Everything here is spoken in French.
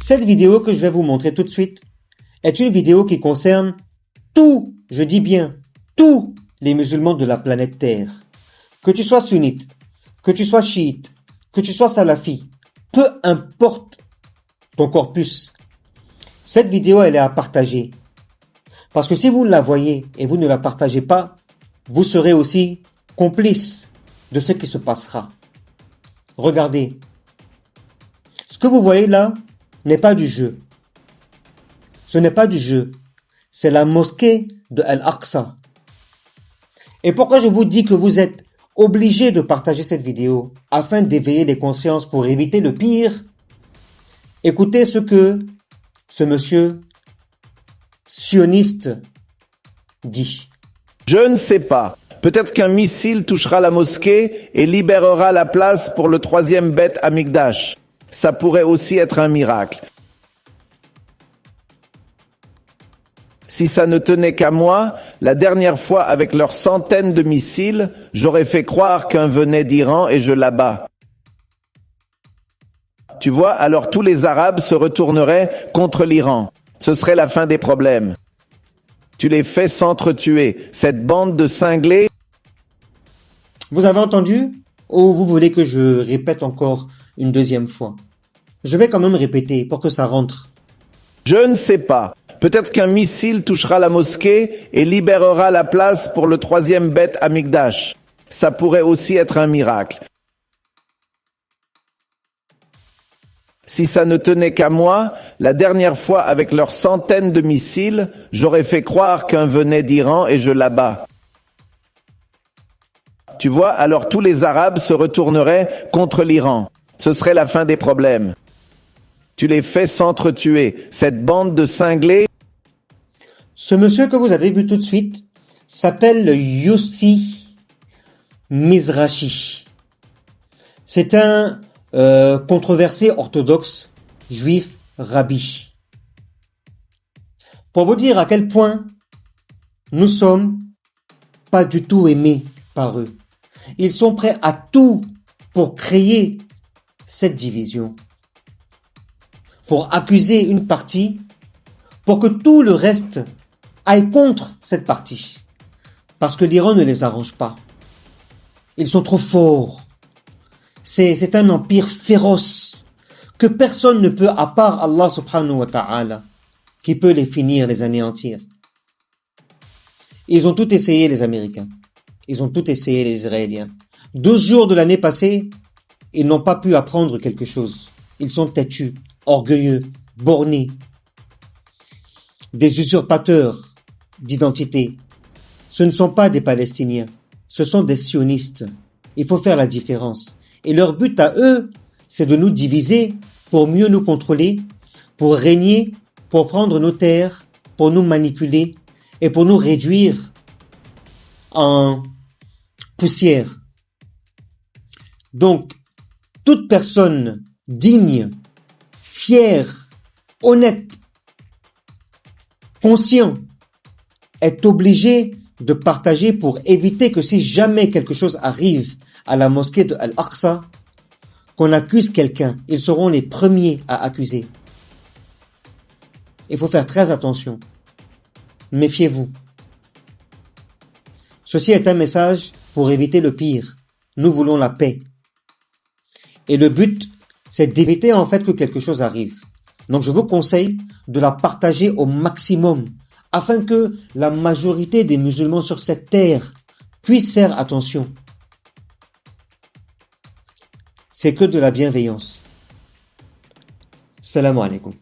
Cette vidéo que je vais vous montrer tout de suite est une vidéo qui concerne tous, je dis bien, tous les musulmans de la planète Terre. Que tu sois sunnite, que tu sois chiite, que tu sois salafi, peu importe ton corpus, cette vidéo elle est à partager. Parce que si vous la voyez et vous ne la partagez pas, vous serez aussi complice de ce qui se passera. Regardez. Ce que vous voyez là n'est pas du jeu. Ce n'est pas du jeu. C'est la mosquée de Al-Aqsa. Et pourquoi je vous dis que vous êtes obligés de partager cette vidéo afin d'éveiller les consciences pour éviter le pire? Écoutez ce que ce monsieur sioniste dit. Je ne sais pas. Peut-être qu'un missile touchera la mosquée et libérera la place pour le troisième Beth Amikdash. Ça pourrait aussi être un miracle. Si ça ne tenait qu'à moi, la dernière fois avec leurs centaines de missiles, j'aurais fait croire qu'un venait d'Iran et je l'abats. Tu vois, alors tous les Arabes se retourneraient contre l'Iran. Ce serait la fin des problèmes. Tu les fais s'entretuer. Cette bande de cinglés... Vous avez entendu? Ou vous voulez que je répète encore une deuxième fois? Je vais quand même répéter pour que ça rentre. Je ne sais pas. Peut-être qu'un missile touchera la mosquée et libérera la place pour le troisième Beth Amikdash. Ça pourrait aussi être un miracle. Si ça ne tenait qu'à moi, la dernière fois avec leurs centaines de missiles, j'aurais fait croire qu'un venait d'Iran et je l'abats. Tu vois, alors tous les Arabes se retourneraient contre l'Iran. Ce serait la fin des problèmes. Tu les fais s'entretuer. Cette bande de cinglés... Ce monsieur que vous avez vu tout de suite s'appelle Yossi Mizrachi. C'est un controversé orthodoxe, juif, rabbi. Pour vous dire à quel point nous sommes pas du tout aimés par eux. Ils sont prêts à tout pour créer cette division, pour accuser une partie, pour que tout le reste aille contre cette partie. Parce que l'Iran ne les arrange pas. Ils sont trop forts. C'est un empire féroce que personne ne peut, à part Allah subhanahu wa ta'ala, qui peut les finir, les anéantir. Ils ont tout essayé, les Américains. Ils ont tout essayé, les Israéliens. 12 jours de l'année passée, ils n'ont pas pu apprendre quelque chose. Ils sont têtus, orgueilleux, bornés, des usurpateurs d'identité. Ce ne sont pas des Palestiniens, ce sont des sionistes. Il faut faire la différence. Et leur but à eux, c'est de nous diviser pour mieux nous contrôler, pour régner, pour prendre nos terres, pour nous manipuler et pour nous réduire en poussière. Donc, toute personne digne, fière, honnête, conscient, est obligé de partager pour éviter que si jamais quelque chose arrive à la mosquée de Al-Aqsa, qu'on accuse quelqu'un. Ils seront les premiers à accuser. Il faut faire très attention. Méfiez-vous. Ceci est un message pour éviter le pire. Nous voulons la paix. Et le but, c'est d'éviter en fait que quelque chose arrive. Donc je vous conseille de la partager au maximum afin que la majorité des musulmans sur cette terre puissent faire attention. C'est que de la bienveillance. Salam alaikum.